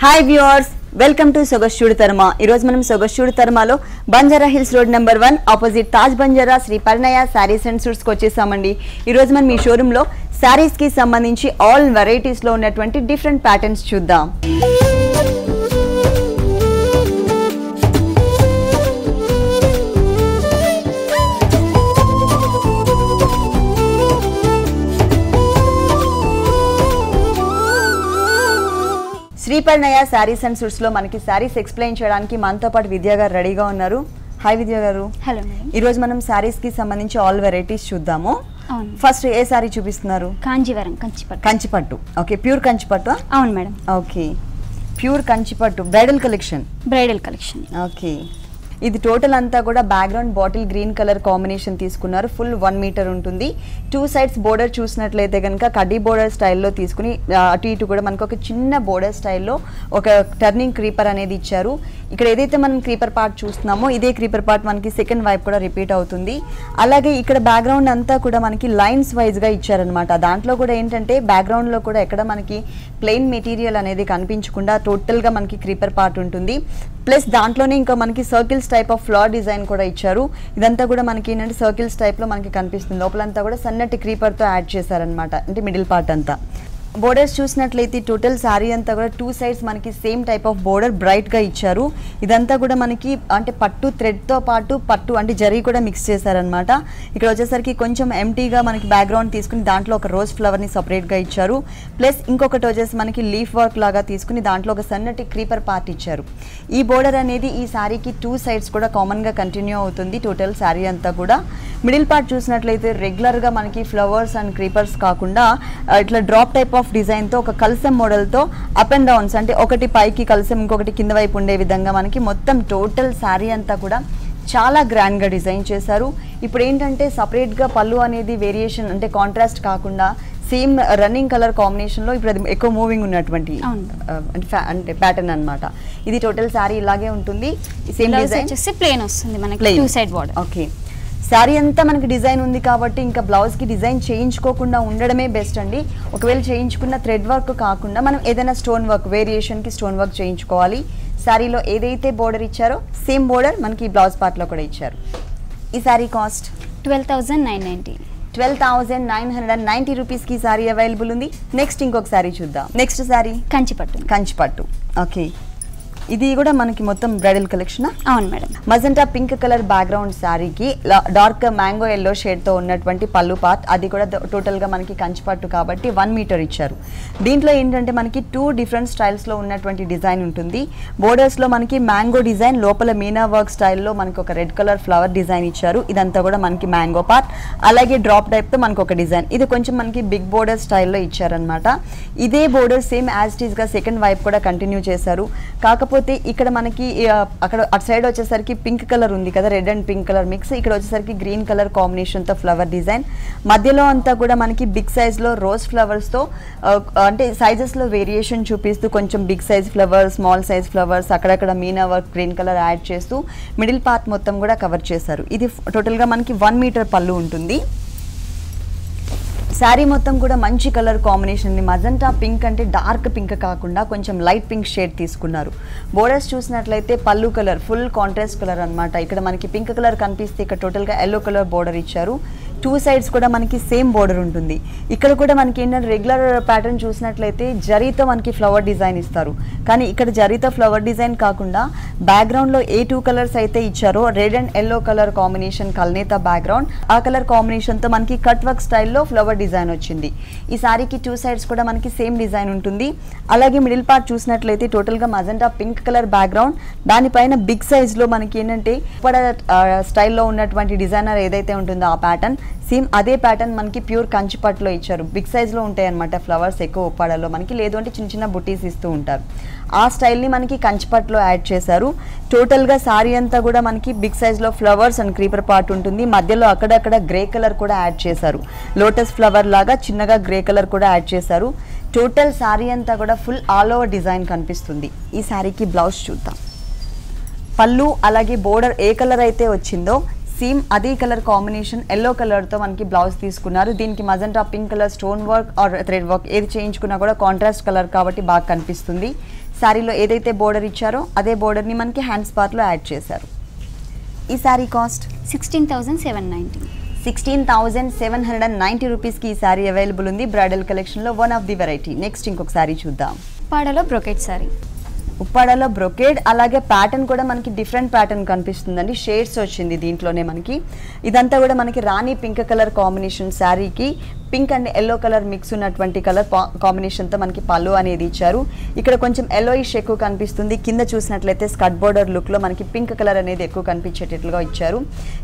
Hi viewers, welcome to Sogasuchudu Tarma. ఈరోజు మనం సొగస్చూడు తర్మాలో Banjara hills road number 1 opposite Taj Banjara Sri Parinaya saris and సూట్స్కి వచ్చేసామండి. ఈరోజు మనం ఈ షోరూంలో శారీస్కి సంబంధించి ఆల్ వెరైటీస్లో ఉన్నటువంటి డిఫరెంట్ ప్యాటర్న్స్ చూద్దాం. శ్రీ పరిణయ శారీస్ అండ్ సూట్స్ లో మనకి శారీస్ ఎక్స్ప్లెయిన్ చేయడానికి మనతో పాటు విద్యా గారు రెడీగా ఉన్నారు. హాయ్ విద్యా గారు. Hello madam. ఈ రోజు మనం శారీస్ కి సంబంధించి ఆల్ వెరైటీస్ చూద్దాము. ఫస్ట్ ఏ శారీ చూపిస్తున్నారు? కాంజీవరం కంచిపట్టు. ఓకే, ప్యూర్ కంచిపట్టు. అవును మేడం. ఓకే, ప్యూర్ కంచిపట్టు బ్రైడల్ కలెక్షన్. ఓకే, ఇది టోటల్ అంతా కూడా background bottle green colour combination తీసుకున్నారు. ఫుల్ 1 మీటర్ ఉంటుంది. 2 సైడ్స్ బోర్డర్ చూసినట్లయితే కనుక కడ్డీ బోర్డర్ స్టైల్లో తీసుకుని అటు ఇటు కూడా మనకు ఒక చిన్న బోర్డర్ స్టైల్లో ఒక టర్నింగ్ క్రీపర్ అనేది ఇచ్చారు. ఇక్కడ ఏదైతే మనం క్రీపర్ పార్ట్ చూస్తున్నామో ఇదే క్రీపర్ పార్ట్ మనకి సెకండ్ వైపు కూడా రిపీట్ అవుతుంది. అలాగే ఇక్కడ బ్యాక్గ్రౌండ్ అంతా కూడా మనకి లైన్స్ వైజ్గా ఇచ్చారనమాట. దాంట్లో కూడా ఏంటంటే బ్యాక్గ్రౌండ్లో కూడా ఎక్కడ మనకి ప్లెయిన్ మెటీరియల్ అనేది కనిపించకుండా టోటల్గా మనకి క్రీపర్ పార్ట్ ఉంటుంది. ప్లస్ దాంట్లోనే ఇంకా మనకి circles type of flower design కూడా ఇచ్చారు. ఇదంతా కూడా మనకి ఏంటంటే సర్కిల్స్ టైప్లో మనకి కనిపిస్తుంది. లోపలంతా కూడా సన్నటి క్రీపర్తో యాడ్ చేశారనమాట, అంటే మిడిల్ పార్ట్ అంతా. బోర్డర్స్ చూసినట్లయితే టోటల్ శారీ అంతా కూడా 2 సైడ్స్ మనకి సేమ్ టైప్ ఆఫ్ బోర్డర్ బ్రైట్గా ఇచ్చారు. ఇదంతా కూడా మనకి అంటే పట్టు థ్రెడ్తో పాటు పట్టు అంటే జరీ కూడా మిక్స్ చేశారనమాట. ఇక్కడ వచ్చేసరికి కొంచెం ఎంటీగా మనకి బ్యాక్గ్రౌండ్ తీసుకుని దాంట్లో ఒక రోజ్ ఫ్లవర్ని సపరేట్గా ఇచ్చారు. ప్లస్ ఇంకొకటి వచ్చేసి మనకి లీఫ్ వర్క్ లాగా తీసుకుని దాంట్లో ఒక సన్నటి క్రీపర్ పార్ట్ ఇచ్చారు. ఈ బోర్డర్ అనేది ఈ శారీకి 2 సైడ్స్ కూడా కామన్గా కంటిన్యూ అవుతుంది టోటల్ శారీ అంతా కూడా. మిడిల్ పార్ట్ చూసినట్లయితే రెగ్యులర్గా మనకి ఫ్లవర్స్ అండ్ క్రీపర్స్ కాకుండా ఇట్లా డ్రాప్ టైప్ ఆఫ్ డిజైన్తో ఒక కల్సం మోడల్తో అప్ అండ్ డౌన్స్ అంటే ఒకటి పైకి కల్సం ఇంకొకటి కింద వైపు ఉండే విధంగా మనకి మొత్తం టోటల్ శారీ అంతా కూడా చాలా గ్రాండ్గా డిజైన్ చేశారు. ఇప్పుడు ఏంటంటే సపరేట్గా పళ్ళు అనేది వేరియేషన్ అంటే కాంట్రాస్ట్ కాకుండా సేమ్ రన్నింగ్ కలర్ కాంబినేషన్లో ఇప్పుడు అది ఎక్కువ మూవింగ్ ఉన్నటువంటి అంటే ప్యాటర్న్ అనమాట. ఇది టోటల్ శారీ ఇలాగే ఉంటుంది. సేమ్ డిజైన్ ప్లెయిన్ వస్తుంది మనకి 2 సైడ్ బోర్డర్. ఓకే, శారీ అంతా మనకి డిజైన్ ఉంది కాబట్టి ఇంకా బ్లౌజ్కి డిజైన్ చేయించుకోకుండా ఉండడమే బెస్ట్ అండి. ఒకవేళ చేయించుకున్న థ్రెడ్ వర్క్ కాకుండా మనం ఏదైనా స్టోన్ వర్క్ వేరియేషన్కి స్టోన్ వర్క్ చేయించుకోవాలి. శారీలో ఏదైతే బోర్డర్ ఇచ్చారో సేమ్ బోర్డర్ మనకి బ్లౌజ్ పార్ట్లో కూడా ఇచ్చారు. ఈ శారీ కాస్ట్ 12,990. 12,990 రూపీస్కి శారీ అవైలబుల్ ఉంది. నెక్స్ట్ ఇంకొక శారీ చూద్దాం. నెక్స్ట్ శారీ కంచిపట్టు. ఓకే, ఇది కూడా మనకి మొత్తం బ్రైడల్ కలెక్షన్. అవును madam. Magenta pink colour background శారీకి డార్క్ మ్యాంగో ఎల్లో షేడ్తో ఉన్నటువంటి పళ్ళు పార్ట్. అది కూడా టోటల్గా మనకి కంచిపట్టు కాబట్టి 1 మీటర్ ఇచ్చారు. దీంట్లో ఏంటంటే మనకి 2 డిఫరెంట్ స్టైల్స్లో ఉన్నటువంటి డిజైన్ ఉంటుంది. బోర్డర్స్లో మనకి మ్యాంగో డిజైన్, లోపల మీనా వర్క్ స్టైల్లో మనకి ఒక రెడ్ కలర్ ఫ్లవర్ డిజైన్ ఇచ్చారు. ఇదంతా కూడా మనకి మ్యాంగో పార్ట్. అలాగే డ్రాప్ టైప్తో మనకు ఒక డిజైన్. ఇది కొంచెం మనకి బిగ్ బోర్డర్ స్టైల్లో ఇచ్చారనమాట. ఇదే బోర్డర్ సేమ్ యాజ్ ఇట్ ఈస్గా సెకండ్ వైపు కూడా కంటిన్యూ చేశారు. కాకపోతే ఇక్కడ మనకి అక్కడ అటు సైడ్ వచ్చేసరికి పింక్ కలర్ ఉంది కదా, red and pink colour mix. ఇక్కడ వచ్చేసరికి గ్రీన్ కలర్ కాంబినేషన్తో ఫ్లవర్ డిజైన్. మధ్యలో అంతా కూడా మనకి బిగ్ సైజ్లో రోజ్ ఫ్లవర్స్తో అంటే సైజెస్లో వేరియేషన్ చూపిస్తూ కొంచెం big size flowers, small size flowers, అక్కడక్కడ meena work green colour add చేస్తూ మిడిల్ పార్ట్ మొత్తం కూడా కవర్ చేశారు. ఇది టోటల్గా మనకి 1 మీటర్ పళ్ళు ఉంటుంది. శారీ మొత్తం కూడా మంచి కలర్ కాంబినేషన్. మజంటా పింక్ అంటే డార్క్ పింక్ కాకుండా కొంచెం లైట్ పింక్ షేడ్ తీసుకున్నారు. బోర్డర్స్ చూసినట్లయితే పళ్ళు కలర్ ఫుల్ కాంట్రాస్ట్ కలర్ అనమాట. ఇక్కడ మనకి పింక్ కలర్ కనిపిస్తే ఇక్కడ టోటల్గా ఎల్లో కలర్ బోర్డర్ ఇచ్చారు. 2 సైడ్స్ కూడా మనకి సేమ్ బోర్డర్ ఉంటుంది. ఇక్కడ కూడా మనకి ఏంటంటే రెగ్యులర్ ప్యాటర్న్ చూసినట్లయితే జరీతో మనకి ఫ్లవర్ డిజైన్ ఇస్తారు. కానీ ఇక్కడ జరీతో ఫ్లవర్ డిజైన్ కాకుండా బ్యాక్గ్రౌండ్లో ఏ 2 కలర్స్ అయితే ఇచ్చారో red and yellow colour combination కల్నేత బ్యాక్గ్రౌండ్, ఆ కలర్ కాంబినేషన్తో మనకి కట్ వర్క్ స్టైల్లో ఫ్లవర్ డిజైన్ వచ్చింది. ఈ శారీకి 2 సైడ్స్ కూడా మనకి సేమ్ డిజైన్ ఉంటుంది. అలాగే మిడిల్ పార్ట్ చూసినట్లయితే టోటల్గా మజెంటా పింక్ కలర్ బ్యాక్గ్రౌండ్, దానిపైన బిగ్ సైజ్లో మనకి ఏంటంటే స్టైల్లో ఉన్నటువంటి డిజైనర్ ఏదైతే ఉంటుందో ఆ ప్యాటర్న్ సేమ్ అదే ప్యాటర్న్ మనకి ప్యూర్ కంచిపట్టులో ఇచ్చారు. బిగ్ సైజ్లో ఉంటాయి అనమాట ఫ్లవర్స్ ఎక్కువ ఉప్పాడలో మనకి, లేదు అంటే చిన్న చిన్న బుటీస్ ఇస్తూ ఉంటారు. ఆ స్టైల్ని మనకి కంచిపట్టులో యాడ్ చేశారు. టోటల్గా శారీ అంతా కూడా మనకి బిగ్ సైజ్లో ఫ్లవర్స్ అండ్ క్రీపర్ పార్ట్ ఉంటుంది. మధ్యలో అక్కడక్కడ గ్రే కలర్ కూడా యాడ్ చేశారు. లోటస్ ఫ్లవర్ లాగా చిన్నగా గ్రే కలర్ కూడా యాడ్ చేశారు. టోటల్ శారీ అంతా కూడా ఫుల్ ఆల్ ఓవర్ డిజైన్ కనిపిస్తుంది. ఈ శారీకి బ్లౌజ్ చూద్దాం. పళ్ళు అలాగే బోర్డర్ ఏ కలర్ అయితే వచ్చిందో సేమ్ అదే కలర్ కాంబినేషన్ ఎల్లో కలర్ తో మనకి బ్లౌజ్ తీసుకున్నారు. దీనికి magenta pink colour stone work or thread work ఏది చేయించుకున్నా కూడా కాంట్రాస్ట్ కలర్ కాబట్టి బాగా కనిపిస్తుంది. శారీలో ఏదైతే బోర్డర్ ఇచ్చారో అదే బోర్డర్ని మనకి హ్యాండ్స్ పార్ట్లో యాడ్ చేశారు. ఈ శారీ కాస్ట్ 16,790. 16,790 రూపీస్కి ఈ శారీ అవైలబుల్ ఉంది బ్రైడల్ కలెక్షన్లో one of the variety. Next ఇంకొక శారీ చూద్దాం. ఉప్పాడలో బ్రోకెట్ శారీ. ఉప్పాడలో బ్రొకేడ్, అలాగే ప్యాటర్న్ కూడా మనకి డిఫరెంట్ ప్యాటర్న్ కనిపిస్తుందండి. షేడ్స్ వచ్చింది దీంట్లోనే మనకి. ఇదంతా కూడా మనకి రాణి పింక్ కలర్ కాంబినేషన్ శారీకి pink and yellow colour mix ఉన్నటువంటి కలర్ కాంబినేషన్తో మనకి పళ్ళు అనేది ఇచ్చారు. ఇక్కడ కొంచెం ఎల్లోయిష్ ఎక్కువ కనిపిస్తుంది. కింద చూసినట్లయితే స్కర్ట్ బోర్డర్ లుక్లో మనకి పింక్ కలర్ అనేది ఎక్కువ కనిపించేటట్లుగా ఇచ్చారు.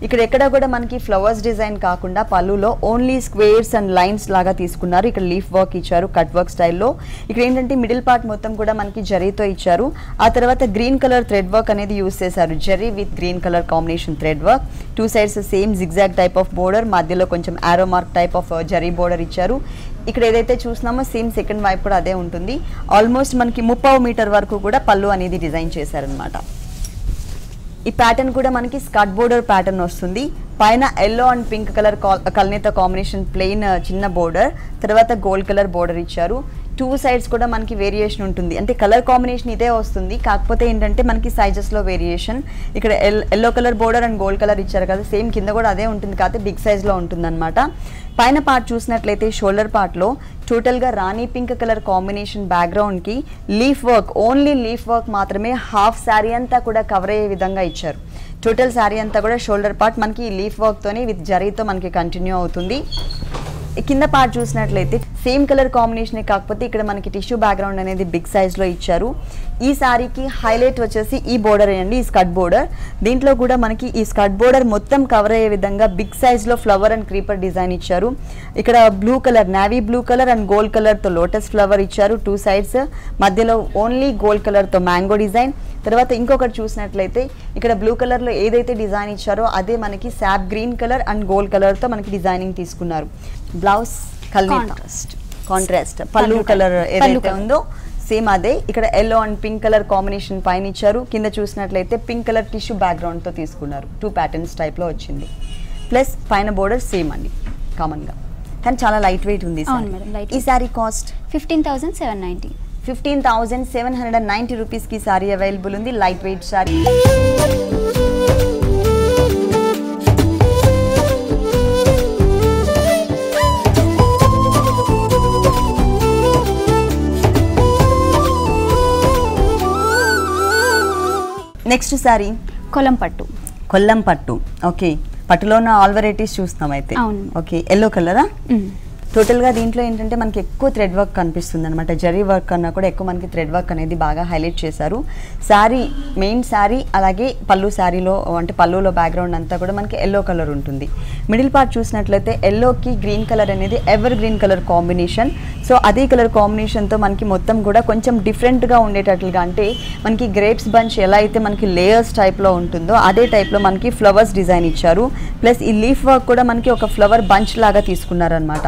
ఇక్కడ ఎక్కడ కూడా మనకి ఫ్లవర్స్ డిజైన్ కాకుండా పళ్ళులో ఓన్లీ స్క్వేర్స్ అండ్ లైన్స్ లాగా తీసుకున్నారు. ఇక్కడ లీఫ్ వర్క్ ఇచ్చారు కట్ వర్క్ స్టైల్లో. ఇక్కడ ఏంటంటే మిడిల్ పార్ట్ మొత్తం కూడా మనకి జరీతో ఇచ్చారు. ఆ తర్వాత గ్రీన్ కలర్ థ్రెడ్ వర్క్ అనేది యూజ్ చేశారు. Zari with green colour combination thread work. Two sides same zigzag type of border, మధ్యలో కొంచెం ఆరో mark type of zari border ఇచ్చారు. ఇక్కడ ఏదైతే చూస్తున్నామో సేమ్ సెకండ్ వైపు కూడా అదే ఉంటుంది. ఆల్మోస్ట్ మనకి 30 మీటర్ వరకు కూడా పళ్ళు అనేది డిజైన్ చేశారనమాట. ఈ ప్యాటర్న్ కూడా మనకి స్కర్ట్ బోర్డర్ ప్యాటర్న్ వస్తుంది. పైన ఎల్లో అండ్ పింక్ కలర్ కల్నేత కాంబినేషన్ ప్లెయిన్ చిన్న బోర్డర్, తర్వాత గోల్డ్ కలర్ బోర్డర్ ఇచ్చారు. టూ సైడ్స్ కూడా మనకి వేరియేషన్ ఉంటుంది. అంటే కలర్ కాంబినేషన్ ఇదే వస్తుంది, కాకపోతే ఏంటంటే మనకి సైజెస్లో వేరియేషన్. ఇక్కడ yellow colour border and gold colour ఇచ్చారు కదా, సేమ్ కింద కూడా అదే ఉంటుంది, కాకపోతే బిగ్ సైజ్లో ఉంటుంది అనమాట. పైన పార్ట్ చూసినట్లయితే షోల్డర్ పార్ట్లో టోటల్గా రాణి పింక్ కలర్ కాంబినేషన్ బ్యాక్గ్రౌండ్కి leaf work, only leaf work మాత్రమే హాఫ్ శారీ అంతా కూడా కవర్ అయ్యే విధంగా ఇచ్చారు. టోటల్ శారీ అంతా కూడా షోల్డర్ పార్ట్ మనకి లీఫ్ వర్క్తోని విత్ జరీతో మనకి కంటిన్యూ అవుతుంది. కింద పార్ట్ చూసినట్లయితే సేమ్ కలర్ కాంబినేషనే, కాకపోతే ఇక్కడ మనకి టిష్యూ బ్యాక్గ్రౌండ్ అనేది బిగ్ సైజ్లో ఇచ్చారు. ఈ శారీకి హైలైట్ వచ్చేసి ఈ బోర్డర్ అండి, ఈ స్కర్ట్ బోర్డర్. దీంట్లో కూడా మనకి ఈ స్కర్ట్ బోర్డర్ మొత్తం కవర్ అయ్యే విధంగా బిగ్ సైజ్లో ఫ్లవర్ అండ్ క్రీపర్ డిజైన్ ఇచ్చారు. ఇక్కడ blue colour, navy blue colour and gold కలర్తో లోటస్ ఫ్లవర్ ఇచ్చారు టూ సైడ్స్. మధ్యలో ఓన్లీ గోల్డ్ కలర్తో మ్యాంగో డిజైన్. తర్వాత ఇంకొకటి చూసినట్లయితే ఇక్కడ బ్లూ కలర్లో ఏదైతే డిజైన్ ఇచ్చారో అదే మనకి SAAP green colour and gold కలర్తో మనకి డిజైనింగ్ తీసుకున్నారు. బ్లౌజ్ కాంట్రాస్ట్, పళ్ళు కలర్ ఏదైతే ఉందో సేమ్ అదే. ఇక్కడ yellow and pink colour combination పైన ఇచ్చారు. కింద చూసినట్లయితే పింక్ కలర్ టిష్యూ బ్యాక్గ్రౌండ్తో తీసుకున్నారు. టూ ప్యాటర్న్స్ టైప్లో వచ్చింది. ప్లస్ పైన బోర్డర్ సేమ్ అండి కామన్గా, కానీ చాలా లైట్ వెయిట్ ఉంది. ఈ శారీ కాస్ట్ 15,790. 15,790 రూపీస్కి శారీ అవైలబుల్ ఉంది. Light weight sari. Next sari Kollam పట్టు. కొల్లం పట్టు. ఓకే, పట్టులో ఉన్న ఆల్ వెరైటీస్ చూస్తున్నాం అయితే. ఓకే, ఎల్లో కలరా? టోటల్గా దీంట్లో ఏంటంటే మనకి ఎక్కువ థ్రెడ్ వర్క్ కనిపిస్తుంది అనమాట. జరీ వర్క్ కన్నా కూడా ఎక్కువ మనకి థ్రెడ్ వర్క్ అనేది బాగా హైలైట్ చేశారు. శారీ, మెయిన్ శారీ, అలాగే పళ్ళు శారీలో అంటే పళ్ళులో బ్యాక్గ్రౌండ్ అంతా కూడా మనకి ఎల్లో కలర్ ఉంటుంది. మిడిల్ పార్ట్ చూసినట్లయితే ఎల్లోకి గ్రీన్ కలర్ అనేది ever green colour combination. So అదే కలర్ కాంబినేషన్తో మనకి మొత్తం కూడా కొంచెం డిఫరెంట్గా ఉండేటట్లుగా, అంటే మనకి గ్రేప్స్ బంచ్ ఎలా అయితే మనకి లేయర్స్ టైప్లో ఉంటుందో అదే టైప్లో మనకి ఫ్లవర్స్ డిజైన్ ఇచ్చారు. ప్లస్ ఈ లీఫ్ వర్క్ కూడా మనకి ఒక ఫ్లవర్ బంచ్ లాగా తీసుకున్నారనమాట.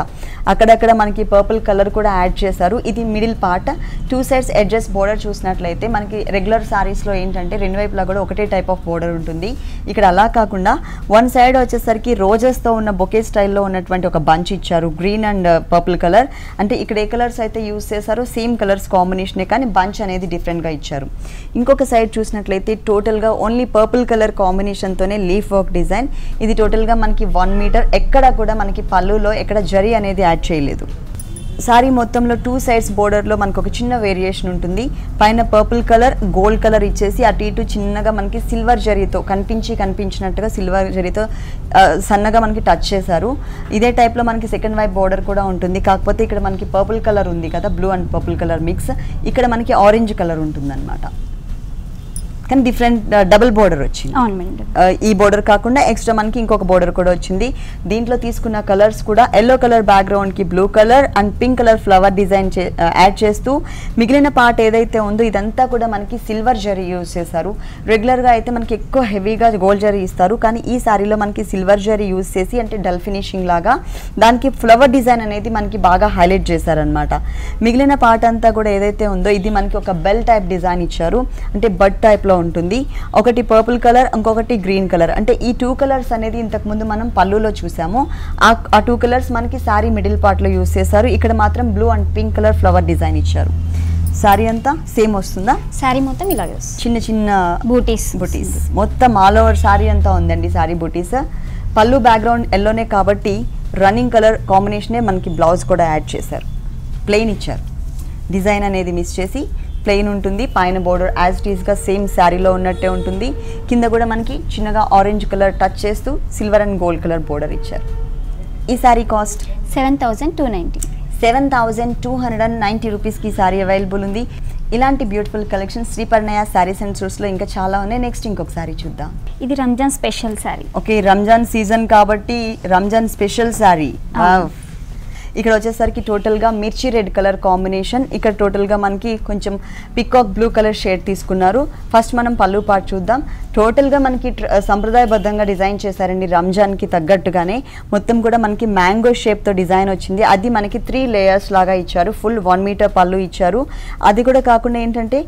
అక్కడక్కడ మనకి పర్పుల్ కలర్ కూడా యాడ్ చేశారు. ఇది middle part. Two sides edges border చూసినట్లయితే మనకి రెగ్యులర్ సారీస్లో ఏంటంటే రెండు వైపులా కూడా ఒకటే టైప్ ఆఫ్ బోర్డర్ ఉంటుంది. ఇక్కడ అలా కాకుండా వన్ సైడ్ వచ్చేసరికి రోజెస్తో ఉన్న బొకే స్టైల్లో ఉన్నటువంటి ఒక బంచ్ ఇచ్చారు, గ్రీన్ అండ్ పర్పుల్ కలర్. అంటే ఇక్కడ ఏ కలర్స్ అయితే యూజ్ చేశారో సేమ్ కలర్స్ కాంబినేషనే, కానీ బంచ్ అనేది డిఫరెంట్గా ఇచ్చారు. ఇంకొక సైడ్ చూసినట్లయితే టోటల్గా ఓన్లీ పర్పుల్ కలర్ కాంబినేషన్తోనే లీఫ్ వర్క్ డిజైన్. ఇది టోటల్గా మనకి 1 మీటర్. ఎక్కడ కూడా మనకి పళ్ళులో ఎక్కడ జరీ అనేది యాడ్ చేయలేదు. సారీ మొత్తంలో టూ సైడ్స్ బోర్డర్లో మనకు ఒక చిన్న వేరియేషన్ ఉంటుంది. పైన పర్పుల్ కలర్, గోల్డ్ కలర్ ఇచ్చేసి అటు ఇటు చిన్నగా మనకి సిల్వర్ జరీతో కనిపించినట్టుగా సిల్వర్ జరీతో సన్నగా మనకి టచ్ చేశారు. ఇదే టైప్లో మనకి సెకండ్ వైపు బోర్డర్ కూడా ఉంటుంది. కాకపోతే ఇక్కడ మనకి పర్పుల్ కలర్ ఉంది కదా, blue and purple colour mix. ఇక్కడ మనకి ఆరెంజ్ కలర్ ఉంటుంది అనమాట, కానీ డిఫరెంట్ డబుల్ బోర్డర్ వచ్చింది. ఈ బోర్డర్ కాకుండా ఎక్స్ట్రా మనకి ఇంకొక బోర్డర్ కూడా వచ్చింది. దీంట్లో తీసుకున్న కలర్స్ కూడా ఎల్లో కలర్ బ్యాక్గ్రౌండ్కి blue colour and pink colour flower design add చేస్తూ మిగిలిన పార్ట్ ఏదైతే ఉందో ఇదంతా కూడా మనకి సిల్వర్ జరీ యూజ్ చేశారు. రెగ్యులర్గా అయితే మనకి ఎక్కువ హెవీగా గోల్డ్ జరీ ఇస్తారు, కానీ ఈ శారీలో మనకి సిల్వర్ జరీ యూజ్ చేసి అంటే డల్ ఫినిషింగ్ లాగా దానికి ఫ్లవర్ డిజైన్ అనేది మనకి బాగా హైలైట్ చేశారనమాట. మిగిలిన పార్ట్ అంతా కూడా ఏదైతే ఉందో ఇది మనకి ఒక బెల్ టైప్ డిజైన్ ఇచ్చారు, అంటే బడ్ టైప్లో ఉంటుంది. ఒకటి పర్పుల్ కలర్, ఇంకొకటి గ్రీన్ కలర్. అంటే ఈ టూ కలర్స్ అనేది ఇంతకుముందు మనం పళ్ళులో చూసాము. ఆ టూ కలర్స్ మనకి శారీ మిడిల్ పార్ట్లో యూజ్ చేశారు. ఇక్కడ మాత్రం blue and pink colour flower design ఇచ్చారు. సారీ అంతా సేమ్ వస్తుందా? శారీ మొత్తం ఇలాగే వస్తుంది. చిన్న చిన్న బూటీస్ మొత్తం ఆల్ ఓవర్ సారీ అంతా ఉందండి సారీ బూటీస్. పళ్ళు బ్యాక్గ్రౌండ్ ఎల్లోనే కాబట్టి రన్నింగ్ కలర్ కాంబినేషనే మనకి బ్లౌజ్ కూడా యాడ్ చేశారు. ప్లెయిన్ ఇచ్చారు, డిజైన్ అనేది మిస్ చేసి ప్లెయిన్ ఉంటుంది. పైన బోర్డర్ యాజ్ ఇట్ ఈస్గా సేమ్ శారీలో ఉన్నట్టే ఉంటుంది. కింద కూడా మనకి చిన్నగా ఆరెంజ్ కలర్ టచ్ చేస్తూ silver and gold colour border ఇచ్చారు. ఈ శారీ కాస్ట్ 7,290. 7,290 రూపీస్కి శారీ అవైలబుల్ ఉంది. ఇలాంటి బ్యూటిఫుల్ కలెక్షన్ శ్రీపర్ణయ శారీస్ అండ్ సూట్స్లో ఇంకా చాలా ఉన్నాయి. నెక్స్ట్ ఇంకొక శారీ చూద్దాం. ఇది Ramzan special sari. Okay, Ramzan season కాబట్టి రంజాన్ స్పెషల్ శారీ. ఇక్కడ వచ్చేసరికి టోటల్గా మిర్చి రెడ్ కలర్ కాంబినేషన్. ఇక్కడ టోటల్గా మనకి కొంచెం పికాక్ బ్లూ కలర్ షేడ్ తీసుకున్నారు. ఫస్ట్ మనం పళ్ళు పార్ట్ చూద్దాం. టోటల్గా మనకి సంప్రదాయబద్ధంగా డిజైన్ చేశారండి. రంజాన్కి తగ్గట్టుగానే మొత్తం కూడా మనకి మ్యాంగో షేప్తో డిజైన్ వచ్చింది. అది మనకి 3 లేయర్స్ లాగా ఇచ్చారు. ఫుల్ 1 మీటర్ పళ్ళు ఇచ్చారు. అది కూడా కాకుండా ఏంటంటే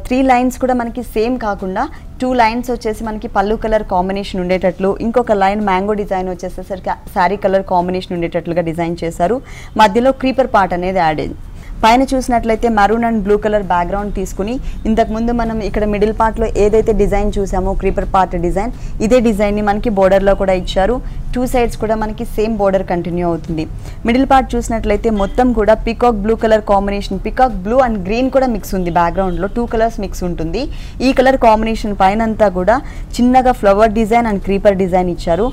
3 లైన్స్ కూడా మనకి సేమ్ కాకుండా 2 లైన్స్ వచ్చేసి మనకి పళ్ళు కలర్ కాంబినేషన్ ఉండేటట్లు, ఇంకొక లైన్ మ్యాంగో డిజైన్ వచ్చేసేసరికి శారీ కలర్ కాంబినేషన్ ఉండేటట్లుగా డిజైన్ చేశారు. మధ్యలో క్రీపర్ పార్ట్ అనేది యాడ్ అయింది. పైన చూసినట్లయితే maroon and blue colour background తీసుకుని ఇంతకుముందు మనం ఇక్కడ మిడిల్ పార్ట్లో ఏదైతే డిజైన్ చూసామో క్రీపర్ పార్ట్ డిజైన్, ఇదే డిజైన్ని మనకి బోర్డర్లో కూడా ఇచ్చారు. 2 సైడ్స్ కూడా మనకి సేమ్ బోర్డర్ కంటిన్యూ అవుతుంది. మిడిల్ పార్ట్ చూసినట్లయితే మొత్తం కూడా peacock blue colour combination, peacock blue and green కూడా మిక్స్ ఉంది. బ్యాక్గ్రౌండ్లో 2 కలర్స్ మిక్స్ ఉంటుంది. ఈ కలర్ కాంబినేషన్ పైన అంతా కూడా చిన్నగా flower design and creeper design ఇచ్చారు.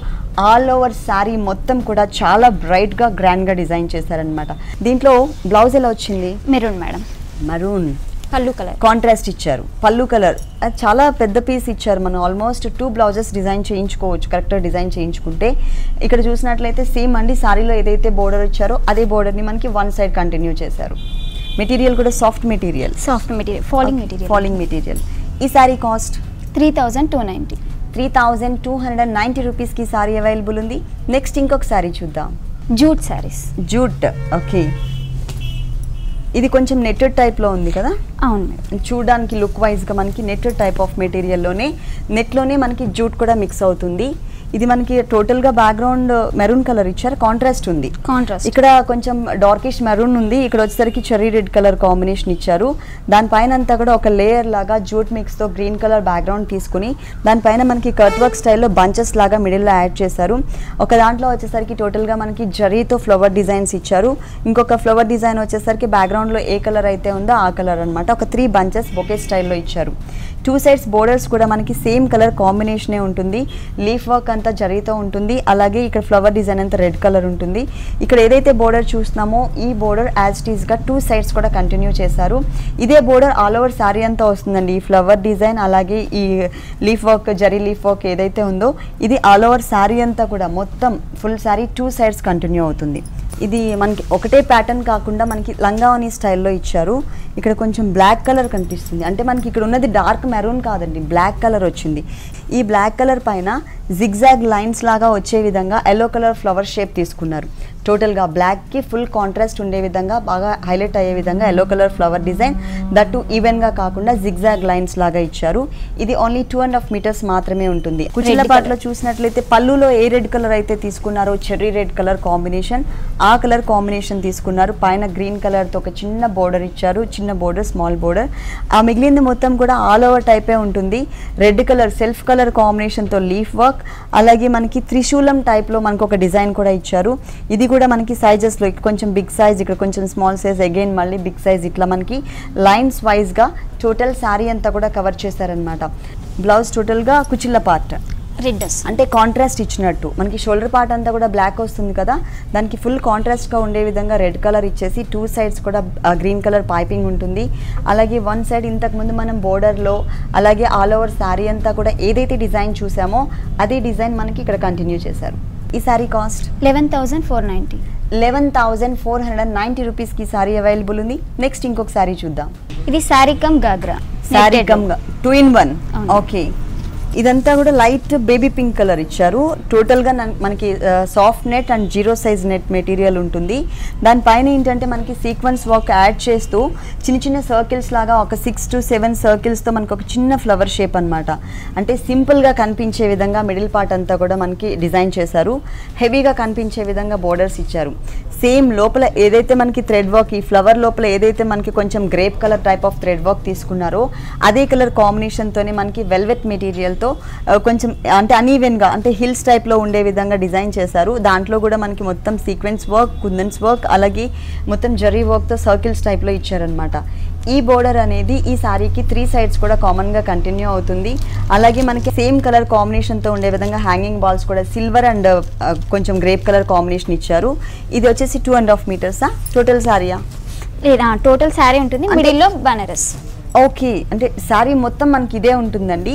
ఆల్ ఓవర్ శారీ మొత్తం కూడా చాలా బ్రైట్గా గ్రాండ్గా డిజైన్ చేశారనమాట. దీంట్లో బ్లౌజ్ ఎలా వచ్చింది? Maroon madam. మరూన్ పళ్ళు కలర్ కాంట్రాస్ట్ ఇచ్చారు. పళ్ళు కలర్ చాలా పెద్ద పీస్ ఇచ్చారు. మనం ఆల్మోస్ట్ 2 బ్లౌజెస్ డిజైన్ చేయించుకోవచ్చు కరెక్ట్గా డిజైన్ చేయించుకుంటే. ఇక్కడ చూసినట్లయితే సేమ్ అండి శారీలో ఏదైతే బోర్డర్ ఇచ్చారో అదే బోర్డర్ని మనకి 1 సైడ్ కంటిన్యూ చేశారు. మెటీరియల్ కూడా సాఫ్ట్ మెటీరియల్, ఫాలింగ్ మెటీరియల్. ఈ శారీ కాస్ట్ 3,290. 3,290 రూపీస్కి శారీ అవైలబుల్ ఉంది. నెక్స్ట్ ఇంకొక శారీ చూద్దాం. జూట్ శారీస్. Jute, okay. ఇది కొంచెం నెట్టెడ్ టైప్లో ఉంది కదా? అవును మేడం. చూడడానికి లుక్ వైజ్గా మనకి నెట్టెడ్ టైప్ ఆఫ్ మెటీరియల్లోనే నెట్లోనే మనకి జూట్ కూడా మిక్స్ అవుతుంది. ఇది మనకి టోటల్గా బ్యాక్గ్రౌండ్ మెరూన్ కలర్ ఇచ్చారు, కాంట్రాస్ట్ ఉంది. ఇక్కడ కొంచెం డార్కిష్ మెరూన్ ఉంది. ఇక్కడ వచ్చేసరికి చెర్రీ రెడ్ కలర్ కాంబినేషన్ ఇచ్చారు. దానిపైన అంతా కూడా ఒక లేయర్ లాగా జూట్ మిక్స్తో గ్రీన్ కలర్ బ్యాక్గ్రౌండ్ తీసుకుని దానిపైన మనకి కట్ వర్క్ స్టైల్లో బంచెస్ లాగా మిడిల్లో యాడ్ చేశారు. ఒక దాంట్లో వచ్చేసరికి టోటల్గా మనకి జరీతో ఫ్లవర్ డిజైన్స్ ఇచ్చారు. ఇంకొక ఫ్లవర్ డిజైన్ వచ్చేసరికి బ్యాక్గ్రౌండ్లో ఏ కలర్ అయితే ఉందో ఆ కలర్ అనమాట. ఒక 3 బంచెస్ బొకే స్టైల్లో ఇచ్చారు. 2 సైడ్స్ బోర్డర్స్ కూడా మనకి సేమ్ కలర్ కాంబినేషనే ఉంటుంది. లీఫ్ వర్క్ అంతా జరీతో ఉంటుంది. అలాగే ఇక్కడ ఫ్లవర్ డిజైన్ అంతా రెడ్ కలర్ ఉంటుంది. ఇక్కడ ఏదైతే బోర్డర్ చూస్తున్నామో ఈ బోర్డర్ యాజ్ ఇట్ ఈస్గా 2 సైడ్స్ కూడా కంటిన్యూ చేశారు. ఇదే బోర్డర్ ఆల్ ఓవర్ శారీ అంతా వస్తుందండి. ఈ ఫ్లవర్ డిజైన్ అలాగే ఈ leaf work, zari leaf work ఏదైతే ఉందో ఇది ఆల్ ఓవర్ శారీ అంతా కూడా మొత్తం ఫుల్ శారీ 2 సైడ్స్ కంటిన్యూ అవుతుంది. ఇది మనకి ఒకటే ప్యాటర్న్ కాకుండా మనకి లంగావని స్టైల్లో ఇచ్చారు. ఇక్కడ కొంచెం బ్లాక్ కలర్ కనిపిస్తుంది. అంటే మనకి ఇక్కడ ఉన్నది డార్క్ మెరూన్ కాదండి, బ్లాక్ కలర్ వచ్చింది. ఈ బ్లాక్ కలర్ పైన జిగ్జాగ్ లైన్స్ లాగా వచ్చే విధంగా ఎల్లో కలర్ ఫ్లవర్ షేప్ తీసుకున్నారు. టోటల్గా బ్లాక్కి ఫుల్ కాంట్రాస్ట్ ఉండే విధంగా బాగా హైలైట్ అయ్యే విధంగా yellow colour flower design, that ఈవెన్గా కాకుండా జిగ్జాగ్ లైన్స్ లాగా ఇచ్చారు. ఇది ఓన్లీ 2.5 మీటర్స్ మాత్రమే ఉంటుంది. కుచిల పాటలో చూసినట్లయితే పళ్ళులో ఏ రెడ్ కలర్ అయితే తీసుకున్నారో చెర్రీ రెడ్ కలర్ కాంబినేషన్, ఆ కలర్ కాంబినేషన్ తీసుకున్నారు. పైన గ్రీన్ కలర్తో ఒక చిన్న బోర్డర్ ఇచ్చారు, చిన్న బోర్డర్, స్మాల్ బోర్డర్. ఆ మిగిలింది మొత్తం కూడా ఆల్ ఓవర్ టైపే ఉంటుంది. రెడ్ కలర్ సెల్ఫ్ కలర్ కాంబినేషన్తో లీఫ్ వర్క్, అలాగే మనకి త్రిశూలం టైప్లో మనకు ఒక డిజైన్ కూడా ఇచ్చారు. ఇది కూడా మనకి సైజెస్లో కొంచెం బిగ్ సైజ్, ఇక్కడ కొంచెం స్మాల్ సైజ్, అగైన్ మళ్ళీ బిగ్ సైజ్, ఇట్లా మనకి లైన్స్ వైజ్గా టోటల్ శారీ అంతా కూడా కవర్ చేశారనమాట. బ్లౌజ్ టోటల్గా కుచిళ్ళ పార్ట్ రెడ్ అంటే కాంట్రాస్ట్ ఇచ్చినట్టు మనకి షోల్డర్ పార్ట్ అంతా కూడా బ్లాక్ వస్తుంది కదా, దానికి ఫుల్ కాంట్రాస్ట్గా ఉండే విధంగా రెడ్ కలర్ ఇచ్చేసి 2 సైడ్స్ కూడా గ్రీన్ కలర్ పైపింగ్ ఉంటుంది. అలాగే 1 సైడ్ ఇంతకుముందు మనం బోర్డర్లో అలాగే ఆల్ ఓవర్ శారీ అంతా కూడా ఏదైతే డిజైన్ చూసామో అదే డిజైన్ మనకి ఇక్కడ కంటిన్యూ చేశారు. ఈ శారీ కాస్ట్ 11,490. 11,490 రూపీస్కి శారీ అవైలబుల్ ఉంది. నెక్స్ట్ ఇంకొక శారీ చూద్దాం. ఇది sari cum ghagra. Sari cum 2 in 1. Okay, ఇదంతా కూడా లైట్ బేబీ పింక్ కలర్ ఇచ్చారు. టోటల్గా మనకి soft net and 0 size net material ఉంటుంది. దానిపైన ఏంటంటే మనకి సీక్వెన్స్ వర్క్ యాడ్ చేస్తూ చిన్న చిన్న సర్కిల్స్ లాగా ఒక 6 to 7 సర్కిల్స్తో మనకు ఒక చిన్న ఫ్లవర్ షేప్ అనమాట. అంటే సింపుల్గా కనిపించే విధంగా మిడిల్ పార్ట్ అంతా కూడా మనకి డిజైన్ చేశారు. హెవీగా కనిపించే విధంగా బోర్డర్స్ ఇచ్చారు. సేమ్ లోపల ఏదైతే మనకి థ్రెడ్ వర్క్, ఈ ఫ్లవర్ లోపల ఏదైతే మనకి కొంచెం grape colour type of thread work తీసుకున్నారో అదే కలర్ కాంబినేషన్తోనే మనకి వెల్వెట్ మెటీరియల్తో కొంచెం అంటే అన్ఈవెన్గా అంటే హిల్స్ టైప్లో ఉండే విధంగా డిజైన్ చేశారు. దాంట్లో కూడా మనకి మొత్తం సీక్వెన్స్ వర్క్, కుందన్స్ వర్క్, అలాగే మొత్తం జరీ వర్క్తో సర్కిల్స్ టైప్లో ఇచ్చారనమాట. ఈ బోర్డర్ అనేది ఈ సారీకి 3 సైడ్స్ కూడా కామన్గా కంటిన్యూ అవుతుంది. అలాగే మనకి సేమ్ కలర్ కాంబినేషన్తో ఉండే విధంగా హ్యాంగింగ్ బాల్స్ కూడా సిల్వర్ అండ్ కొంచెం గ్రేప్ కలర్ కాంబినేషన్ ఇచ్చారు. ఇది వచ్చేసి 2.5 మీటర్సా టోటల్ సారీయా? లేదా టోటల్ శారీ ఉంటుంది, మిడిల్లో బనారస్. ఓకే, అంటే శారీ మొత్తం మనకి ఇదే ఉంటుందండి.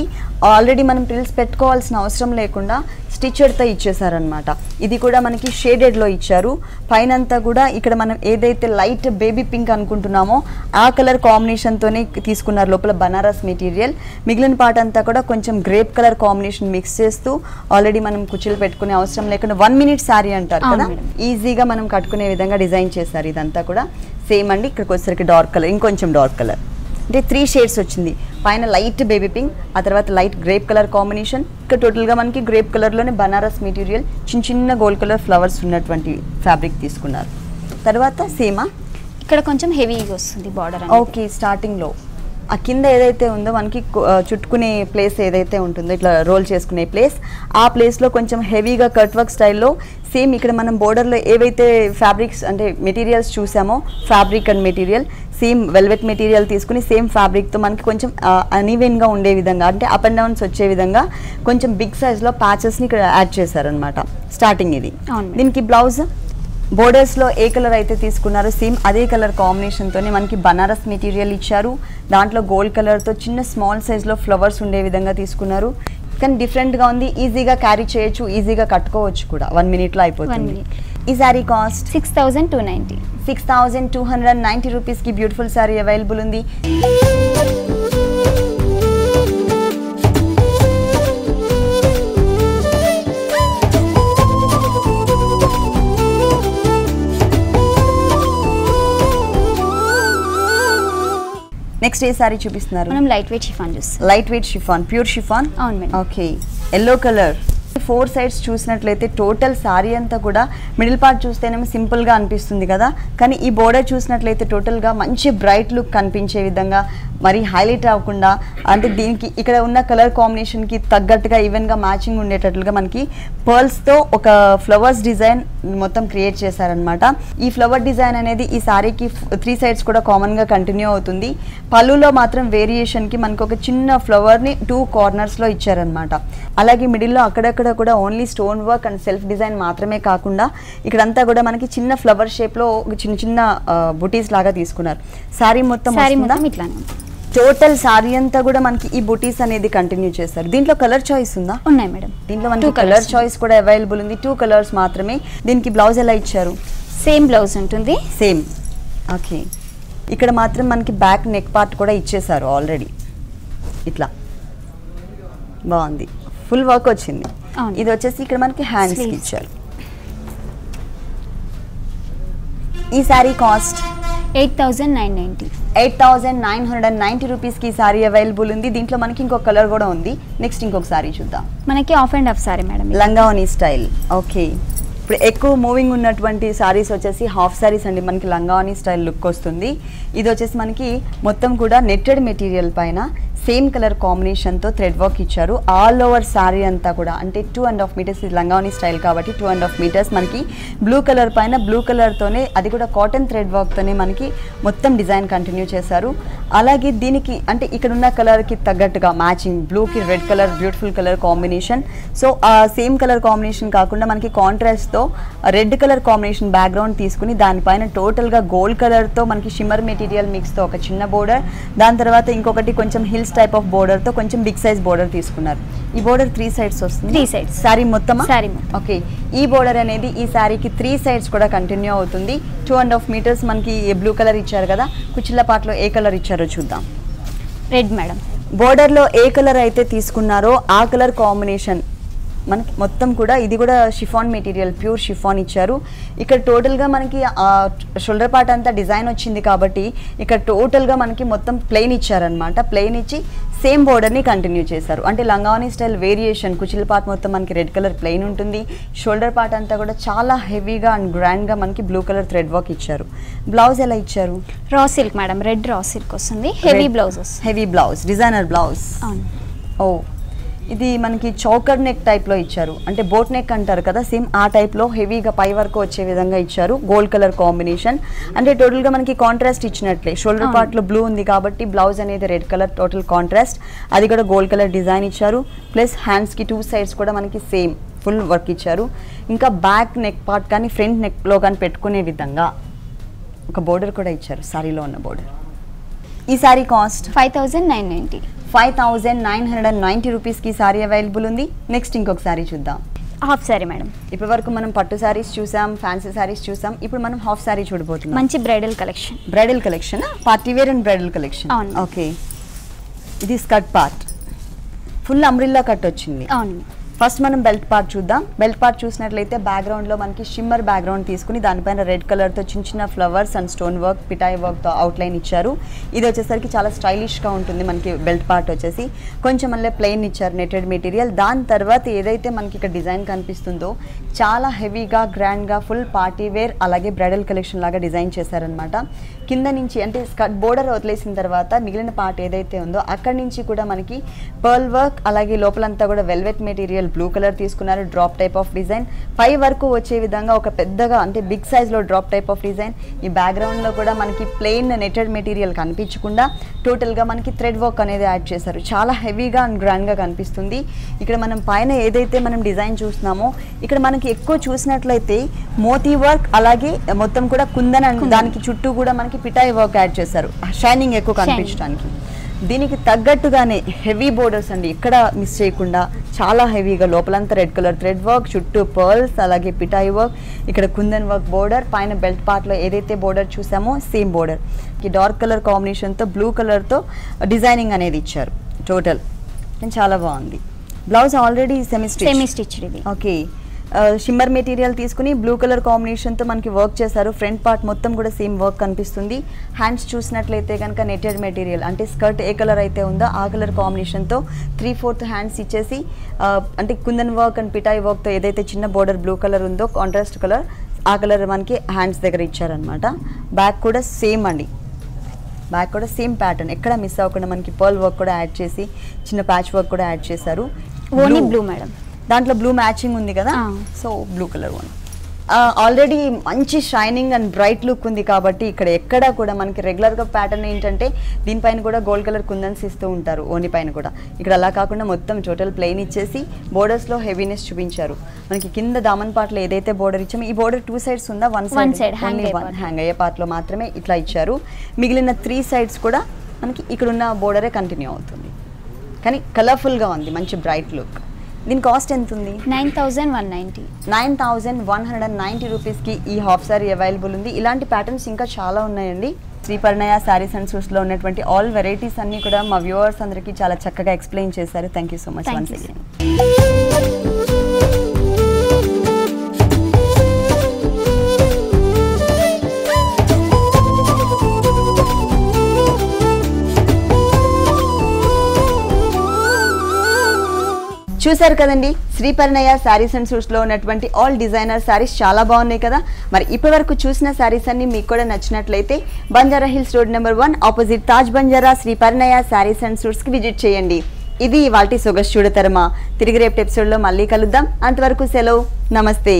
ఆల్రెడీ మనం ప్రిల్స్ పెట్టుకోవాల్సిన అవసరం లేకుండా స్టిచ్చెడ్తో ఇచ్చేసారనమాట. ఇది కూడా మనకి షేడెడ్లో ఇచ్చారు. పైనంతా కూడా ఇక్కడ మనం ఏదైతే లైట్ బేబీ పింక్ అనుకుంటున్నామో ఆ కలర్ కాంబినేషన్తోనే తీసుకున్నారు లోపల బనారస్ మెటీరియల్. మిగిలిన పార్ట్ అంతా కూడా కొంచెం గ్రేప్ కలర్ కాంబినేషన్ మిక్స్ చేస్తూ ఆల్రెడీ మనం కుచ్చులు పెట్టుకునే అవసరం లేకుండా 1 minute శారీ అంటారు కదా, ఈజీగా మనం కట్టుకునే విధంగా డిజైన్ చేశారు. ఇదంతా కూడా సేమ్ అండి. ఇక్కడికి వచ్చేసరికి డార్క్ కలర్, ఇంకొంచెం డార్క్ కలర్, అంటే 3 షేడ్స్ వచ్చింది. పైన లైట్ బేబీ పింక్, ఆ తర్వాత లైట్ గ్రేప్ కలర్ కాంబినేషన్. ఇక్కడ టోటల్గా మనకి గ్రేప్ కలర్లోనే బనారస్ మెటీరియల్ చిన్న చిన్న గోల్డ్ కలర్ ఫ్లవర్స్ ఉన్నటువంటి ఫ్యాబ్రిక్ తీసుకున్నారు. తర్వాత సేమా ఇక్కడ కొంచెం హెవీగా వస్తుంది బార్డర్. ఓకే, స్టార్టింగ్లో ఆ కింద ఏదైతే ఉందో మనకి చుట్టుకునే ప్లేస్ ఏదైతే ఉంటుందో ఇట్లా రోల్ చేసుకునే ప్లేస్, ఆ ప్లేస్లో కొంచెం హెవీగా కట్ వర్క్ స్టైల్లో సేమ్ ఇక్కడ మనం బోర్డర్లో ఏవైతే ఫ్యాబ్రిక్స్ అంటే మెటీరియల్స్ చూసామో fabric and material same velvet material తీసుకుని సేమ్ ఫ్యాబ్రిక్తో మనకి కొంచెం అన్ఈవెన్గా ఉండే విధంగా అంటే అప్ అండ్ డౌన్స్ వచ్చే విధంగా కొంచెం బిగ్ సైజ్లో ప్యాచెస్ని ఇక్కడ యాడ్ చేశారనమాట. స్టార్టింగ్ ఇది. దీనికి బ్లౌజ్ బోర్డర్స్లో ఏ కలర్ అయితే తీసుకున్నారో సేమ్ అదే కలర్ కాంబినేషన్తోనే మనకి బనారస్ మెటీరియల్ ఇచ్చారు. దాంట్లో గోల్డ్ కలర్తో చిన్న స్మాల్ సైజ్లో ఫ్లవర్స్ ఉండే విధంగా తీసుకున్నారు. కానీ డిఫరెంట్గా ఉంది, ఈజీగా క్యారీ చేయొచ్చు, ఈజీగా కట్టుకోవచ్చు కూడా. 1 minute అయిపోతుంది. ఈ శారీ కాస్ట్ 6290. 6290 రూపీస్కి బ్యూటిఫుల్ శారీ అవైలబుల్ ఉంది. నెక్స్ట్ ఏ సారీ చూపిస్తున్నారు? మనం లైట్ వెయిట్ షిఫాన్ చూస్తాం. Light weight chiffon, pure chiffon. అవును madam. Okay, yellow colour. 4 sides చూసినట్లయితే టోటల్ సారీ అంతా కూడా మిడిల్ పార్ట్ చూస్తేనేమో సింపుల్గా అనిపిస్తుంది కదా, కానీ ఈ బోర్డర్ చూసినట్లయితే టోటల్గా మంచి బ్రైట్ లుక్ కనిపించే విధంగా, మరి హైలైట్ అవ్వకుండా అంటే దీనికి ఇక్కడ ఉన్న కలర్ కాంబినేషన్కి తగ్గట్టుగా ఈవెన్గా మ్యాచింగ్ ఉండేటట్లుగా మనకి పర్ల్స్తో ఒక ఫ్లవర్స్ డిజైన్ మొత్తం క్రియేట్ చేశారనమాట. ఈ ఫ్లవర్ డిజైన్ అనేది ఈ సారీకి 3 సైడ్స్ కూడా కామన్గా కంటిన్యూ అవుతుంది. పళ్ళులో మాత్రం వేరియేషన్కి మనకు ఒక చిన్న ఫ్లవర్ని 2 కార్నర్స్లో ఇచ్చారనమాట. అలాగే మిడిల్లో అక్కడక్కడ కూడా only stone work and self design మాత్రమే కాకుండా ఇక్కడంతా కూడా మనకి చిన్న ఫ్లవర్ షేప్లో చిన్న చిన్న బుటీస్ లాగా తీసుకున్నారు. సారీ మొత్తం ఇట్లానే టోటల్ సారీ అంతా కూడా మనకి ఈ బుటీస్ అనేది కంటిన్యూ చేస్తారు. దీంట్లో కలర్ చాయిస్ ఉందా? ఉన్నాయి మేడం. దీంట్లో మనకి కలర్ చాయిస్ కూడా అవైలబుల్ ఉంది. 2 కలర్స్ మాత్రమే. దీనికి బ్లౌజ్ ఎలా ఇచ్చారు? సేమ్ బ్లౌజ్ ఉంటుంది. సేమ్. ఓకే, ఇక్కడ మాత్రం మనకి బ్యాక్ నెక్ పార్ట్ కూడా ఇచ్చేసారు ఆల్రెడీ. ఇట్లా బాగుంది, ఫుల్ వర్క్ వచ్చింది. ఇది వచ్చేసి ఇక్కడ మనకి హ్యాండ్స్ ఇచ్చారు. ఈ సారీ కాస్ట్ 8990. 8990 రూపీస్కి ఈ సారీ అవైలబుల్ ఉంది. దీంట్లో మనకి ఇంకొక కలర్ కూడా ఉంది. నెక్స్ట్ ఇంకొక సారీ చూద్దాం. మనకి half and half sari madam, లంగావని స్టైల్. ఓకే, ఇప్పుడు ఎక్కువ మూవింగ్ ఉన్నటువంటి సారీస్ వచ్చేసి హాఫ్ సారీస్ అండి. మనకి లంగావని స్టైల్ లుక్ వస్తుంది. ఇది వచ్చేసి మనకి మొత్తం కూడా నెట్టెడ్ మెటీరియల్ పైన సేమ్ కలర్ కాంబినేషన్తో థ్రెడ్ వర్క్ ఇచ్చారు. ఆల్ ఓవర్ శారీ అంతా కూడా అంటే 2.5 మీటర్స్. ఇది లంగావని స్టైల్ కాబట్టి 2.5 మీటర్స్ మనకి బ్లూ కలర్ పైన బ్లూ కలర్తోనే, అది కూడా కాటన్ థ్రెడ్ వర్క్తోనే మనకి మొత్తం డిజైన్ కంటిన్యూ చేశారు. అలాగే దీనికి అంటే ఇక్కడ ఉన్న కలర్కి తగ్గట్టుగా మ్యాచింగ్ బ్లూకి red colour, beautiful colour combination. So ఆ సేమ్ కలర్ కాంబినేషన్ కాకుండా మనకి కాంట్రాస్ట్తో రెడ్ కలర్ కాంబినేషన్ బ్యాక్గ్రౌండ్ తీసుకుని దానిపైన టోటల్గా గోల్డ్ కలర్తో మనకి షిమ్మర్ మెటీరియల్ మిక్స్తో ఒక చిన్న బోర్డర్, దాని తర్వాత ఇంకొకటి కొంచెం హిల్స్ టైప్ ఆఫ్ బోర్డర్ తో కొంచెం బిగ్ సైజ్ బోర్డర్ తీసుకున్నారు. ఈ బోర్డర్ 3 సైడ్స్ వస్తుంది. 3 సైడ్స్ సారీ మొత్తమా? సారీ. ఓకే, ఈ బోర్డర్ అనేది ఈ సారీకి 3 సైడ్స్ కూడా కంటిన్యూ అవుతుంది. 2.5 మీటర్స్ మనకి బ్లూ కలర్ ఇచ్చారు కదా. కుచ్చిళ్ళ పాటలో ఏ కలర్ ఇచ్చారో చూద్దాం. Red madam. బోర్డర్ లో ఏ కలర్ అయితే తీసుకున్నారో ఆ కలర్ కాంబినేషన్ మనకి మొత్తం కూడా ఇది కూడా షిఫాన్ మెటీరియల్, ప్యూర్ షిఫాన్ ఇచ్చారు. ఇక్కడ టోటల్గా మనకి షోల్డర్ పార్ట్ అంతా డిజైన్ వచ్చింది కాబట్టి ఇక్కడ టోటల్గా మనకి మొత్తం ప్లెయిన్ ఇచ్చారనమాట. ప్లెయిన్ ఇచ్చి సేమ్ బోర్డర్ని కంటిన్యూ చేశారు. అంటే లంగావని స్టైల్ వేరియేషన్, కుచిల్ పార్ట్ మొత్తం మనకి రెడ్ కలర్ ప్లెయిన్ ఉంటుంది. షోల్డర్ పార్ట్ అంతా కూడా చాలా హెవీగా అండ్ గ్రాండ్గా మనకి బ్లూ కలర్ థ్రెడ్ వర్క్ ఇచ్చారు. బ్లౌజ్ ఎలా ఇచ్చారు? Raw silk madam, red raw silk వస్తుంది. Heavy blouses, heavy blouse, designer blouse. ఓ ఇది మనకి చౌకర్ నెక్ టైప్లో ఇచ్చారు, అంటే బోట్ నెక్ అంటారు కదా, సేమ్ ఆ టైప్లో హెవీగా పై వరకు వచ్చే విధంగా ఇచ్చారు. గోల్డ్ కలర్ కాంబినేషన్, అంటే టోటల్గా మనకి కాంట్రాస్ట్ ఇచ్చినట్లే. షోల్డర్ పార్ట్లో బ్లూ ఉంది కాబట్టి బ్లౌజ్ అనేది రెడ్ కలర్, టోటల్ కాంట్రాస్ట్. అది కూడా గోల్డ్ కలర్ డిజైన్ ఇచ్చారు. ప్లస్ హ్యాండ్స్కి 2 సైడ్స్ కూడా మనకి సేమ్ ఫుల్ వర్క్ ఇచ్చారు. ఇంకా బ్యాక్ నెక్ పార్ట్ కానీ ఫ్రంట్ నెక్లో కానీ పెట్టుకునే విధంగా ఒక బోర్డర్ కూడా ఇచ్చారు, సారీలో ఉన్న బోర్డర్. ఈ సారీ కాస్ట్ 5990. 5990 రూపీస్కి సారీ అవైలబుల్ ఉంది. నెక్స్ట్ ఇంకొక సారీ చూద్దాం. Half sorry madam. ఇప్పటి వరకు మనం పట్టు సారీస్ చూసాం, ఫ్యాన్సీ సారీస్ చూసాం. ఇప్పుడు మనం హాఫ్ సారీ చూడబోతున్నాం. మంచి bridal collection. Bridal collection, party wear and bridal collection. Okay, ఇది skirt part, full umbrella cut వచ్చింది. అవును. ఫస్ట్ మనం బెల్ట్ పార్ట్ చూద్దాం. బెల్ట్ పార్ట్ చూసినట్లయితే బ్యాక్గ్రౌండ్లో మనకి షిమ్మర్ బ్యాక్గ్రౌండ్ తీసుకుని దానిపైన రెడ్ కలర్తో చిన్న చిన్న ఫ్లవర్స్ అండ్ స్టోన్ వర్క్, పిటాయి వర్క్తో అవుట్లైన్ ఇచ్చారు. ఇది వచ్చేసరికి చాలా స్టైలిష్గా ఉంటుంది. మనకి బెల్ట్ పార్ట్ వచ్చేసి కొంచెం మళ్ళీ ప్లెయిన్ ఇచ్చారు, నెటెడ్ మెటీరియల్. దాని తర్వాత ఏదైతే మనకి ఇక్కడ డిజైన్ కనిపిస్తుందో చాలా హెవీగా గ్రాండ్గా ఫుల్ పార్టీ వేర్ అలాగే బ్రైడల్ కలెక్షన్ లాగా డిజైన్ చేశారనమాట. కింద నుంచి అంటే స్కర్ట్ బోర్డర్ వదిలేసిన తర్వాత మిగిలిన పార్ట్ ఏదైతే ఉందో అక్కడి నుంచి కూడా మనకి పర్ల్ వర్క్ అలాగే లోపలంతా కూడా వెల్వెట్ మెటీరియల్ బ్లూ కలర్ తీసుకున్నారు. డ్రాప్ టైప్ ఆఫ్ డిజైన్ పై వరకు వచ్చే విధంగా ఒక పెద్దగా అంటే బిగ్ సైజ్లో డ్రాప్ టైప్ ఆఫ్ డిజైన్. ఈ బ్యాక్గ్రౌండ్లో కూడా మనకి ప్లెయిన్ నెటెడ్ మెటీరియల్ కనిపించకుండా టోటల్గా మనకి థ్రెడ్ వర్క్ అనేది యాడ్ చేశారు. చాలా హెవీగా అండ్ గ్రాండ్గా కనిపిస్తుంది. ఇక్కడ మనం పైన ఏదైతే మనం డిజైన్ చూస్తున్నామో ఇక్కడ మనకి ఎక్కువ చూసినట్లయితే మోతీ వర్క్ అలాగే మొత్తం కూడా కుందన్ అండ్ దానికి చుట్టూ కూడా మనకి పిటాయి వర్క్ యాడ్ చేశారు, షైనింగ్ ఎక్కువ కనిపించడానికి. దీనికి తగ్గట్టుగానే హెవీ బోర్డర్స్ అండి, ఎక్కడ మిస్ చేయకుండా చాలా హెవీగా లోపలంతా రెడ్ కలర్ థ్రెడ్ వర్క్, చుట్టూ పర్ల్స్ అలాగే పిటాయి వర్క్, ఇక్కడ కుందన్ వర్క్ బోర్డర్, పైన బెల్ట్ పార్ట్లో ఏదైతే బోర్డర్ చూసామో సేమ్ బోర్డర్. ఈ డార్క్ కలర్ కాంబినేషన్తో బ్లూ కలర్తో డిజైనింగ్ అనేది ఇచ్చారు. టోటల్ చాలా బాగుంది. బ్లౌజ్ ఆల్రెడీ సెమీ స్టిచ్డ్ ఇది. ఓకే, షిమ్మర్ మెటీరియల్ తీసుకుని బ్లూ కలర్ కాంబినేషన్తో మనకి వర్క్ చేశారు. ఫ్రంట్ పార్ట్ మొత్తం కూడా సేమ్ వర్క్ కనిపిస్తుంది. హ్యాండ్స్ చూసినట్లయితే కనుక నెటెడ్ మెటీరియల్ అంటే స్కర్ట్ ఏ కలర్ అయితే ఉందో ఆ కలర్ కాంబినేషన్తో 3/4 హ్యాండ్స్ ఇచ్చేసి అంటే కుందన్ వర్క్ అండ్ పిటాయి వర్క్తో ఏదైతే చిన్న బోర్డర్ బ్లూ కలర్ ఉందో కాంట్రాస్ట్ కలర్ ఆ కలర్ మనకి హ్యాండ్స్ దగ్గర ఇచ్చారనమాట. బ్యాక్ కూడా సేమ్ అండి, బ్యాక్ కూడా సేమ్ ప్యాటర్న్, ఎక్కడ మిస్ అవ్వకుండా మనకి పర్ల్ వర్క్ కూడా యాడ్ చేసి చిన్న ప్యాచ్ వర్క్ కూడా యాడ్ చేశారు. ఓన్లీ బ్లూ మేడం, దాంట్లో బ్లూ మ్యాచింగ్ ఉంది కదా, so blue colour one. Already మంచి షైనింగ్ అండ్ బ్రైట్ లుక్ ఉంది కాబట్టి ఇక్కడ ఎక్కడా కూడా మనకి రెగ్యులర్గా ప్యాటర్న్ ఏంటంటే దీనిపైన కూడా గోల్డ్ కలర్ కుందన్స్ ఇస్తూ ఉంటారు ఓని పైన కూడా. ఇక్కడ అలా కాకుండా మొత్తం టోటల్ ప్లెయిన్ ఇచ్చేసి బోర్డర్స్లో హెవీనెస్ చూపించారు. మనకి కింద దామన్ పార్ట్లో ఏదైతే బోర్డర్ ఇచ్చామో ఈ బోర్డర్ 2 సైడ్స్ ఉందా, one side only one hang అయ్యే పార్ట్లో మాత్రమే ఇట్లా ఇచ్చారు. మిగిలిన 3 సైడ్స్ కూడా మనకి ఇక్కడున్న బోర్డరే కంటిన్యూ అవుతుంది. కానీ కలర్ఫుల్గా ఉంది, మంచి బ్రైట్ లుక్. దీని కాస్ట్ ఎంత ఉంది? 9190. 9190 రూపీస్కి ఈ హాఫ్ సారీ అవైలబుల్ ఉంది. ఇలాంటి ప్యాటర్న్స్ ఇంకా చాలా ఉన్నాయండి. శ్రీ పరిణయ సారీస్ అండ్ సూట్స్లో ఉన్నటువంటి ఆల్ వెరైటీస్ అన్నీ కూడా మా వ్యూవర్స్ అందరికీ చాలా చక్కగా ఎక్స్ప్లెయిన్ చేశారు. Thank you so much once again. చూసారు కదండి, శ్రీ పరిణయ సారీస్ అండ్ సూట్స్లో ఉన్నటువంటి ఆల్ డిజైనర్ సారీస్ చాలా బాగున్నాయి కదా. మరి ఇప్పటి వరకు చూసిన సారీస్ అన్ని మీకు కూడా నచ్చినట్లయితే Banjara hills road number 1 opposite Taj Banjara Sri Parinaya saris and సూట్స్కి విజిట్ చేయండి. ఇది ఇవాల్టి సొగసు చూడతరమా. తిరిగి రేపు ఎపిసోడ్లో మళ్ళీ కలుద్దాం. అంతవరకు సెలవు, నమస్తే.